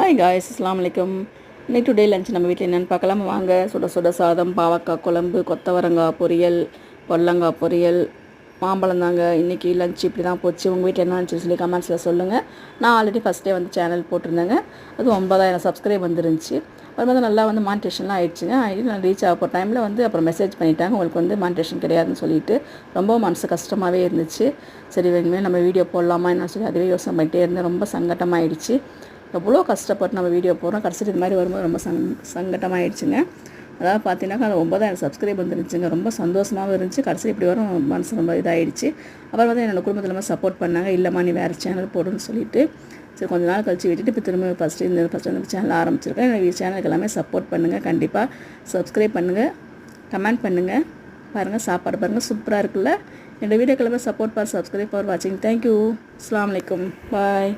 Hi guys, அஸ்ஸலாமு அலைக்கும். இன்னைக்கு டுடே லஞ்ச் நம்ம வீட்டில் என்னென்னு பார்க்கலாம் வாங்க. சுட சுட சாதம், பாவக்காய் குழம்பு, கொத்தவரங்காய் பொரியல், பொடலங்காய் பொரியல், மாம்பழம் தாங்க. இன்றைக்கி லஞ்ச் இப்படி தான் போச்சு. உங்கள் வீட்டில் என்ன இருந்துச்சு சொல்லி கமெண்ட்ஸில் சொல்லுங்கள். நான் ஆல்ரெடி ஃபஸ்ட்டே வந்து சேனல் போட்டிருந்தேங்க. அது 9000 சப்ஸ்கிரைப் வந்துருந்துச்சு. அது நல்லா வந்து மானிட்டேஷன்லாம் ஆகிடுச்சுங்க. நான் ரீச் ஆக போகிற டைமில் வந்து அப்புறம் மெசேஜ் பண்ணிட்டாங்க, உங்களுக்கு வந்து மானிட்டேஷன் கிடையாதுன்னு சொல்லிட்டு. ரொம்ப மனசு கஷ்டமாகவே இருந்துச்சு. சரி இனிமேல் நம்ம வீடியோ போடலாமா என்ன சொல்லி அதுவே யோசனை பண்ணிகிட்டே இருந்தேன். ரொம்ப சங்கட்டமாகிடுச்சு. எவ்வளோ கஷ்டப்பட்டு நம்ம வீடியோ போடுறோம், கடைசியில் இது மாதிரி வரும்போது ரொம்ப சங்கட்டமாகிடுச்சுங்க. அதாவது பார்த்தீங்கன்னாக்கா அது 9000 சப்ஸ்கிரைப் வந்துருந்துச்சுங்க. ரொம்ப சந்தோஷமாகவும் இருந்துச்சு. கடைசியில் இப்படி வரும் மனசு ரொம்ப இதாகிடுச்சு. அப்புறம் வந்து என்னோடய குடும்பத்தில் ரொம்ப சப்போர்ட் பண்ணாங்க. இல்லைம்மா நீ வேறு சேனல் போடுன்னு சொல்லிட்டு. சரி கொஞ்ச நாள் கழிச்சு விட்டுட்டு இப்போ திரும்ப ஃபஸ்ட்டு வந்து சேனல் ஆரம்பிச்சிருக்கேன். என்னோடய சேனலுக்கு எல்லாமே சப்போர்ட் பண்ணுங்கள். கண்டிப்பாக சப்ஸ்கிரைப் பண்ணுங்கள், கமெண்ட் பண்ணுங்கள். பாருங்கள் சாப்பாடு பாருங்கள் சூப்பராக இருக்குல்ல. என்னோடய வீடியோக்கு எல்லாமே சப்போர்ட் ஃபார் சப்ஸ்கிரைப் ஃபார் வாட்சிங். தேங்க்யூ. அஸ்ஸலாமு அலைக்கும். பாய்.